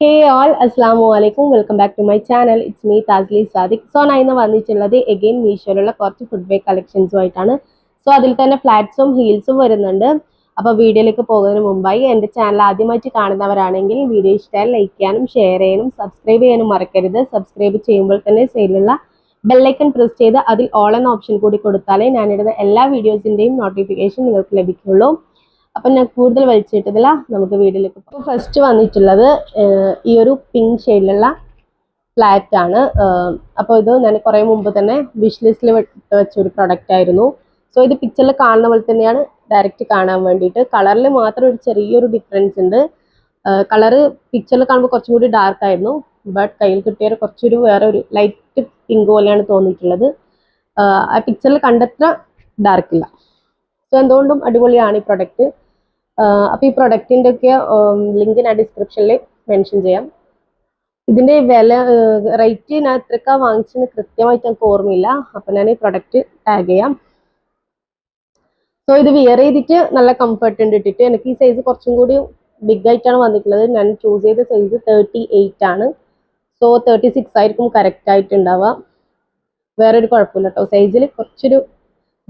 Hey all, Assalamu alaikum. Welcome back to my channel. It's me Tazli Sadiq. So ഞാൻ ഇന്ന് വന്നിട്ടുള്ളത് again മീഷോയിലുള്ള കുറച്ച് food wear കളക്ഷൻസുമായിട്ടാണ്. So അതിൽ തന്നെ ഫ്ലാറ്റ്സും ഹീൽസും വരുന്നുണ്ട്. അപ്പോൾ വീഡിയോയിലേക്ക് പോകുന്നതിന് മുമ്പായി എൻ്റെ ചാനൽ ആദ്യമായിട്ട് കാണുന്നവരാണെങ്കിൽ വീഡിയോ ഇഷ്ടമായാൽ ലൈക്ക് ചെയ്യാനും ഷെയർ ചെയ്യാനും സബ്സ്ക്രൈബ് ചെയ്യാനും മറക്കരുത്. സബ്സ്ക്രൈബ് ചെയ്യുമ്പോൾ തന്നെ സൈഡിലുള്ള ബെല്ലൈക്കൺ പ്രസ് ചെയ്ത് അതിൽ ഓൾ എന്ന ഓപ്ഷൻ കൂടി കൊടുത്താലേ ഞാനിടുന്ന എല്ലാ വീഡിയോസിൻ്റെയും നോട്ടിഫിക്കേഷൻ നിങ്ങൾക്ക് ലഭിക്കുള്ളൂ. അപ്പം ഞാൻ കൂടുതൽ വലിച്ചിട്ടതില്ല, നമുക്ക് വീഡിയോയിലേക്ക് പോകാം. ഫസ്റ്റ് വന്നിട്ടുള്ളത് ഈ ഒരു പിങ്ക് ഷെയ്ഡിലുള്ള ഫ്ലാറ്റ് ആണ്. അപ്പോൾ ഇത് ഞാൻ കുറേ മുമ്പ് തന്നെ വിഷ് ലിസ്റ്റിൽ വെച്ചൊരു പ്രൊഡക്റ്റ് ആയിരുന്നു. സോ ഇത് പിക്ചറിൽ കാണുന്ന പോലെ തന്നെയാണ് ഡയറക്റ്റ് കാണാൻ വേണ്ടിയിട്ട്. കളറിൽ മാത്രം ഒരു ചെറിയൊരു ഡിഫറൻസ് ഉണ്ട്. കളറ് പിക്ചറിൽ കാണുമ്പോൾ കുറച്ചും കൂടി ഡാർക്ക് ആയിരുന്നു, ബട്ട് കയ്യിൽ കിട്ടിയ കുറച്ചൊരു വേറെ ഒരു ലൈറ്റ് പിങ്ക് പോലെയാണ് തോന്നിയിട്ടുള്ളത്. ആ പിക്ചറിൽ കണ്ടത്ര ഡാർക്കില്ല. സോ എന്തുകൊണ്ടും അടിപൊളിയാണ് ഈ പ്രൊഡക്റ്റ്. അപ്പോൾ ഈ പ്രൊഡക്റ്റിൻ്റെ ഒക്കെ ലിങ്ക് ഞാൻ ഡിസ്ക്രിപ്ഷനിൽ മെൻഷൻ ചെയ്യാം. ഇതിൻ്റെ വില റേറ്റ് ഞാൻ എത്രക്കാ വാങ്ങിച്ചെന്ന് കൃത്യമായിട്ട് എനിക്ക് ഓർമ്മയില്ല. അപ്പോൾ ഞാൻ ഈ പ്രൊഡക്റ്റ് ടാഗ് ചെയ്യാം. സോ ഇത് വിയർ ചെയ്തിട്ട് നല്ല കംഫർട്ട് ഉണ്ട് ഇട്ടിട്ട്. എനിക്ക് ഈ സൈസ് കുറച്ചും കൂടി ബിഗ് ആയിട്ടാണ് വന്നിട്ടുള്ളത്. ഞാൻ ചൂസ് ചെയ്ത സൈസ് 38 ആണ്. സോ 36 ആയിരിക്കും കറക്റ്റ് ആയിട്ടുണ്ടാവുക. വേറൊരു കുഴപ്പമില്ല കേട്ടോ, സൈസിൽ കുറച്ചൊരു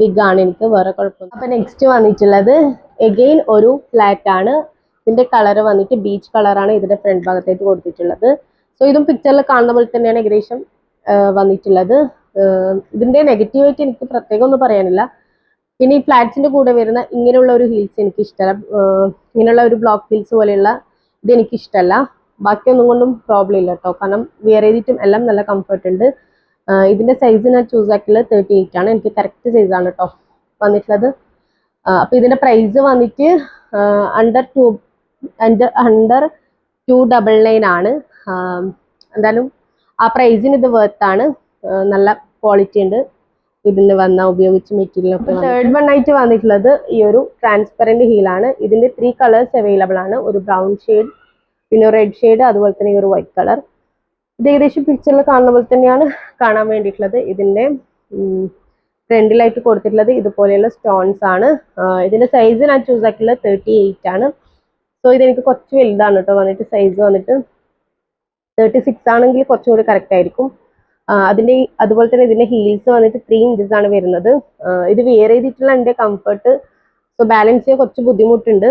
ബിഗ് ആണ് എനിക്ക്, വേറെ കുഴപ്പമില്ല. അപ്പം നെക്സ്റ്റ് വന്നിട്ടുള്ളത് എഗെയിൻ ഒരു ഫ്ലാറ്റ് ആണ്. ഇതിന്റെ കളർ വന്നിട്ട് ബീച്ച് കളറാണ് ഇതിന്റെ ഫ്രണ്ട് ഭാഗത്തായിട്ട് കൊടുത്തിട്ടുള്ളത്. സോ ഇതും പിക്ചറിൽ കാണുന്ന പോലെ തന്നെയാണ് ഏകദേശം വന്നിട്ടുള്ളത്. ഇതിന്റെ നെഗറ്റീവായിട്ട് എനിക്ക് പ്രത്യേകം ഒന്നും പറയാനില്ല. പിന്നെ ഈ ഫ്ലാറ്റ്സിന്റെ കൂടെ വരുന്ന ഇങ്ങനെയുള്ള ഒരു ഹീൽസ് എനിക്ക് ഇഷ്ടമല്ല. ഇങ്ങനെയുള്ള ഒരു ബ്ലോക്ക് ഹീൽസ് പോലെയുള്ള ഇത് എനിക്ക് ഇഷ്ടമല്ല. ബാക്കിയൊന്നും കൊണ്ടും പ്രോബ്ലം ഇല്ല കേട്ടോ, കാരണം വിയർ ചെയ്തിട്ടും എല്ലാം നല്ല കംഫർട്ട് ഉണ്ട്. ഇതിന്റെ സൈസ് ഞാൻ ചൂസ് ആക്കിയുള്ളത് 38 ആണ്. എനിക്ക് കറക്റ്റ് സൈസാണ് കേട്ടോ വന്നിട്ടുള്ളത്. അപ്പോൾ ഇതിന്റെ പ്രൈസ് വന്നിട്ട് അണ്ടർ 299 ആണ്. എന്തായാലും ആ പ്രൈസിന് ഇത് വേർത്താണ്. നല്ല ക്വാളിറ്റി ഉണ്ട് ഇതിന് ഉപയോഗിച്ച മെറ്റീരിയലൊക്കെ. തേർഡ് വൺ ആയിട്ട് വന്നിട്ടുള്ളത് ഈ ഒരു ട്രാൻസ്പെറൻറ്റ് ഹീലാണ്. ഇതിന്റെ 3 കളേഴ്സ് അവൈലബിൾ ആണ്. ഒരു ബ്രൗൺ ഷെയ്ഡ്, പിന്നെ റെഡ് ഷെയ്ഡ്, അതുപോലെ തന്നെ ഈ ഒരു വൈറ്റ് കളർ. ഇത് ഏകദേശം പിക്ചറിൽ കാണുന്ന പോലെ തന്നെയാണ് കാണാൻ വേണ്ടിയിട്ടുള്ളത്. ഇതിന്റെ ഫ്രണ്ടിലായിട്ട് കൊടുത്തിട്ടുള്ളത് ഇതുപോലെയുള്ള സ്റ്റോൺസ് ആണ്. ഇതിന്റെ സൈസ് ഞാൻ ചൂസ് ആക്കിയിട്ടുള്ളത് 38 ആണ്. സോ ഇതെനിക്ക് കുറച്ച് വലുതാണ് കേട്ടോ വന്നിട്ട്. സൈസ് വന്നിട്ട് 36 ആണെങ്കിൽ കുറച്ചും കൂടി കറക്റ്റ് ആയിരിക്കും. അതുപോലെ തന്നെ ഇതിന്റെ ഹീൽസ് വന്നിട്ട് 3 ഇഞ്ചസ് ആണ് വരുന്നത്. ഇത് വെയർ ചെയ്തിട്ടുള്ള എൻ്റെ കംഫർട്ട്, സോ ബാലൻസ് ചെയ്യാൻ കുറച്ച് ബുദ്ധിമുട്ടുണ്ട്.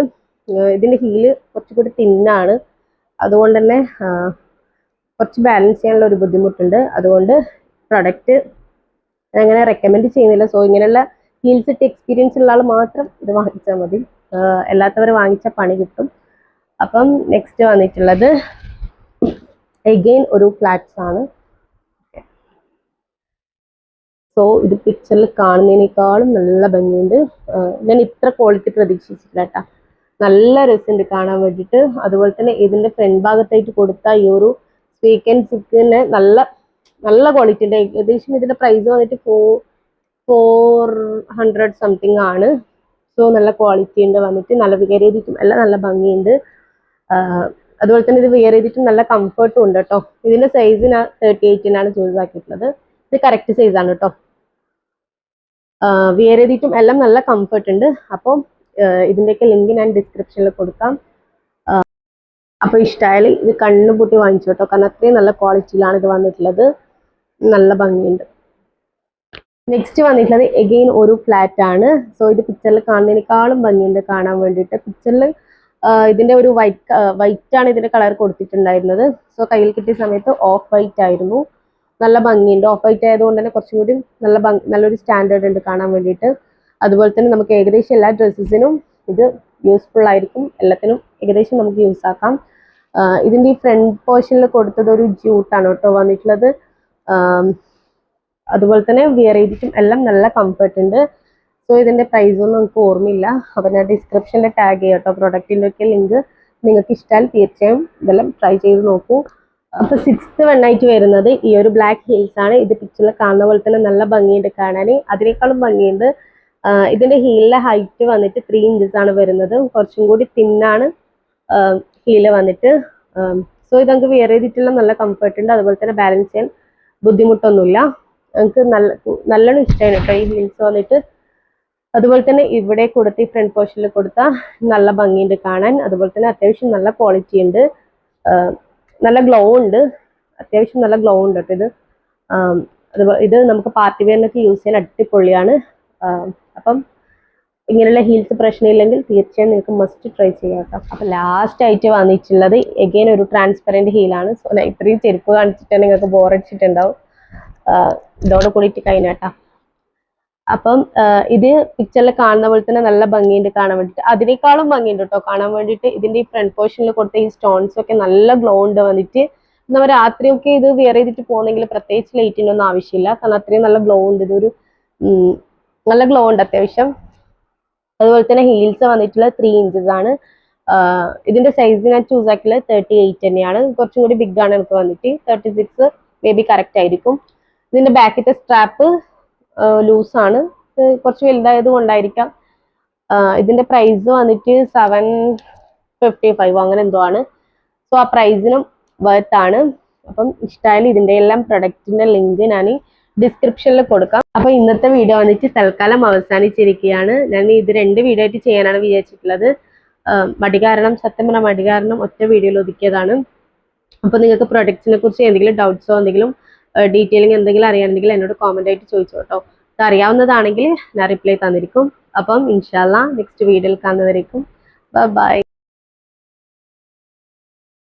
ഇതിന്റെ ഹീല് കുറച്ചുകൂടി തിന്നാണ്, അതുകൊണ്ട് തന്നെ കുറച്ച് ബാലൻസ് ചെയ്യാനുള്ള ഒരു ബുദ്ധിമുട്ടുണ്ട്. അതുകൊണ്ട് പ്രൊഡക്റ്റ് അങ്ങനെ റെക്കമെൻഡ് ചെയ്യുന്നില്ല. സോ ഇങ്ങനെയുള്ള ഹീൽസ് ഇട്ട് എക്സ്പീരിയൻസ് ഉള്ള ആൾ മാത്രം ഇത് വാങ്ങിച്ചാൽ മതി, അല്ലാത്തവർ വാങ്ങിച്ച പണി കിട്ടും. അപ്പം നെക്സ്റ്റ് വന്നിട്ടുള്ളത് എഗെയിൻ ഒരു ഫ്ലാറ്റ്സ് ആണ്. സോ ഇത് പിക്ചറിൽ കാണുന്നതിനേക്കാളും നല്ല ഭംഗിയുണ്ട്. ഞാൻ ഇത്ര ക്വാളിറ്റി പ്രതീക്ഷിച്ചിട്ടില്ല കേട്ടോ. നല്ല രസമുണ്ട് കാണാൻ വേണ്ടിയിട്ട്. അതുപോലെ തന്നെ ഇതിന്റെ ഫ്രണ്ട് ഭാഗത്തായിട്ട് കൊടുത്ത ഈ ഒരു സ്വീക്കൻ സിക്കിന് നല്ല നല്ല ക്വാളിറ്റി ഉണ്ട്. ഏകദേശം ഇതിന്റെ പ്രൈസ് വന്നിട്ട് 400 സംതിങ് ആണ്. സോ നല്ല ക്വാളിറ്റി ഉണ്ട് വന്നിട്ട്. നല്ല വിയർ ചെയ്തിട്ടും എല്ലാം നല്ല ഭംഗിയുണ്ട്. അതുപോലെ തന്നെ ഇത് വിയർ ചെയ്തിട്ടും നല്ല കംഫർട്ടും ഉണ്ട് കേട്ടോ. ഇതിന്റെ സൈസ് ഞാൻ 38 ചൂസ് ആക്കിയിട്ടുള്ളത്. ഇത് കറക്റ്റ് സൈസാണ് കേട്ടോ. വിയർ ചെയ്തിട്ടും എല്ലാം നല്ല കംഫർട്ട് ഉണ്ട്. അപ്പം ഇതിന്റെയൊക്കെ ലിങ്ക് ഞാൻ ഡിസ്ക്രിപ്ഷനിൽ കൊടുക്കാം. അപ്പോൾ ഇഷ്ടമായാൽ ഇത് കണ്ണുപൂട്ടി വാങ്ങിച്ചു കേട്ടോ, കാരണം അത്രയും നല്ല ക്വാളിറ്റിയിലാണ് ഇത് വന്നിട്ടുള്ളത്. നല്ല ഭംഗിയുണ്ട്. നെക്സ്റ്റ് വന്നിട്ടുള്ളത് എഗെയിൻ ഒരു ഫ്ലാറ്റ് ആണ്. സോ ഇത് പിക്ചറിൽ കാണുന്നതിനേക്കാളും ഭംഗിയുണ്ട് കാണാൻ വേണ്ടിയിട്ട്. പിക്ചറിൽ ഇതിന്റെ ഒരു വൈറ്റ് ആണ് ഇതിന്റെ കളർ കൊടുത്തിട്ടുണ്ടായിരുന്നത്. സോ കയ്യിൽ കിട്ടിയ സമയത്ത് ഓഫ് വൈറ്റ് ആയിരുന്നു. നല്ല ഭംഗിയുണ്ട്. ഓഫ് വൈറ്റ് ആയതുകൊണ്ട് തന്നെ കുറച്ചുകൂടി നല്ലൊരു സ്റ്റാൻഡേർഡ് ഉണ്ട് കാണാൻ വേണ്ടിയിട്ട്. അതുപോലെ തന്നെ നമുക്ക് ഏകദേശം എല്ലാ ഡ്രസ്സസിനും ഇത് യൂസ്ഫുൾ ആയിരിക്കും. എല്ലാത്തിനും ഏകദേശം നമുക്ക് യൂസ് ആക്കാം. ഇതിന്റെ ഈ ഫ്രണ്ട് പോർഷനിൽ കൊടുത്തത് ഒരു ജ്യൂട്ടാണ് കേട്ടോ വന്നിട്ടുള്ളത്. അതുപോലെ തന്നെ വിയർ ചെയ്തിട്ടും എല്ലാം നല്ല കംഫർട്ട് ഉണ്ട്. സോ ഇതിന്റെ പ്രൈസ് ഒന്നും നമുക്ക് ഓർമ്മയില്ല. അപ്പോൾ ഞാൻ ഡിസ്ക്രിപ്ഷനിൽ ടാഗ് ചെയ്യാം കേട്ടോ പ്രൊഡക്റ്റിൻ്റെ ഒക്കെ ലിങ്ക്. നിങ്ങൾക്ക് ഇഷ്ടമായാൽ തീർച്ചയായും ഇതെല്ലാം ട്രൈ ചെയ്ത് നോക്കൂ. അപ്പോൾ 6th വണ്ണായിട്ട് വരുന്നത് ഈ ഒരു ബ്ലാക്ക് ഹീൽസ് ആണ്. ഇത് പിക്ചറിൽ കാണുന്ന പോലെ തന്നെ നല്ല ഭംഗിയുണ്ട് കാണാൻ. അതിനേക്കാളും ഭംഗിയുണ്ട്. ഇതിന്റെ ഹീലിലെ ഹൈറ്റ് വന്നിട്ട് 3 ഇഞ്ചസ് ആണ് വരുന്നത്. കുറച്ചും കൂടി തിന്നാണ് ഹീല് വന്നിട്ട്. സോ ഇത് നമുക്ക് വെയർ ചെയ്തിട്ടുള്ള നല്ല കംഫർട്ട് ഉണ്ട്. അതുപോലെ തന്നെ ബാലൻസ് ചെയ്യാൻ ബുദ്ധിമുട്ടൊന്നുമില്ല. എനിക്ക് നല്ലോണം ഇഷ്ടമാണ് കേട്ടോ ഈ ഹീൽസ് വന്നിട്ട്. അതുപോലെ തന്നെ ഇവിടെ കൊടുത്ത് ഈ ഫ്രണ്ട് പോർഷനിൽ കൊടുത്ത നല്ല ഭംഗിയുണ്ട് കാണാൻ. അതുപോലെ തന്നെ അത്യാവശ്യം നല്ല ക്വാളിറ്റി ഉണ്ട്. നല്ല ഗ്ലോ ഉണ്ട്, അത്യാവശ്യം നല്ല ഗ്ലോ ഉണ്ട് കേട്ടോ ഇത്. ഇത് നമുക്ക് പാർട്ടി വെയറിനൊക്കെ യൂസ് ചെയ്യാൻ അടിപൊളിയാണ്. അപ്പം ഇങ്ങനെയുള്ള ഹീൽസ് പ്രശ്നമില്ലെങ്കിൽ തീർച്ചയായും നിങ്ങൾക്ക് മസ്റ്റ് ട്രൈ ചെയ്യാം കേട്ടോ. അപ്പം ലാസ്റ്റ് ആയിട്ട് വന്നിട്ടുള്ളത് എഗെയിൻ ഒരു ട്രാൻസ്പെറൻറ്റ് ഹീലാണ്. സോ ഞാൻ ഇത്രയും ചെരുപ്പ് കാണിച്ചിട്ട് നിങ്ങൾക്ക് ബോറടിച്ചിട്ടുണ്ടാവും. ഇതോടെ കൂടിയിട്ട് കഴിഞ്ഞാട്ടാ. അപ്പം ഇത് പിക്ചറിൽ കാണുന്ന പോലെ തന്നെ നല്ല ഭംഗിയുണ്ട് കാണാൻ വേണ്ടിയിട്ട്. അതിനേക്കാളും ഭംഗിയുണ്ട് കേട്ടോ കാണാൻ വേണ്ടിയിട്ട്. ഇതിന്റെ ഈ ഫ്രണ്ട് പോർഷനിൽ കൊടുത്ത ഈ സ്റ്റോൺസ് ഒക്കെ നല്ല ഗ്ലോ ഉണ്ട് വന്നിട്ട്. നമ്മൾ രാത്രിയൊക്കെ ഇത് വെയർ ചെയ്തിട്ട് പോകുന്നെങ്കിൽ പ്രത്യേകിച്ച് ലൈറ്റിൻ്റെ ഒന്നും ആവശ്യമില്ല, കാരണം അത്രയും നല്ല ഗ്ലോ ഉണ്ട്. ഇതൊരു നല്ല ഗ്ലോ ഉണ്ട് അത്യാവശ്യം. അതുപോലെ തന്നെ ഹീൽസ് വന്നിട്ടുള്ള 3 ഇഞ്ചസ് ആണ്. ഇതിന്റെ സൈസ് ഞാൻ ചൂസ് ആക്കിയത് 38 തന്നെയാണ്. കുറച്ചും കൂടി ബിഗ് ആണ് എനിക്ക് വന്നിട്ട്. 36 മേ ബി കറക്റ്റ് ആയിരിക്കും. ഇതിന്റെ ബാക്കിത്തെ സ്ട്രാപ്പ് ലൂസാണ്, കുറച്ച് വലുതായത് കൊണ്ടായിരിക്കാം. ഇതിന്റെ പ്രൈസ് വന്നിട്ട് 755 അങ്ങനെ എന്തോ ആണ്. സോ ആ പ്രൈസിനും വർത്താണ്. അപ്പം ഇഷ്ടമായാലും ഇതിന്റെ എല്ലാം പ്രൊഡക്റ്റിന്റെ ലിങ്ക് ഞാൻ ഡിസ്ക്രിപ്ഷനിൽ കൊടുക്കാം. അപ്പൊ ഇന്നത്തെ വീഡിയോ വന്നിട്ട് തൽക്കാലം അവസാനിച്ചിരിക്കുകയാണ്. ഞാൻ ഇത് 2 വീഡിയോ ആയിട്ട് ചെയ്യാനാണ് വിചാരിച്ചിട്ടുള്ളത്. സത്യം പറഞ്ഞ മടി കാരണം ഒറ്റ വീഡിയോയിൽ ഒതുക്കിയതാണ്. അപ്പൊ നിങ്ങൾക്ക് പ്രൊഡക്റ്റിനെ കുറിച്ച് എന്തെങ്കിലും ഡൗട്ട്സോ എന്തെങ്കിലും ഡീറ്റെയിലിംഗ് എന്തെങ്കിലും അറിയാമെങ്കിൽ എന്നോട് കോമന്റ് ആയിട്ട് ചോദിച്ചോ കേട്ടോ. ഇത് അറിയാവുന്നതാണെങ്കിൽ ഞാൻ റിപ്ലൈ തന്നിരിക്കും. അപ്പം ഇൻഷാല്ലാ നെക്സ്റ്റ് വീഡിയോയിൽ കാണുന്നവരേക്കും ബൈ.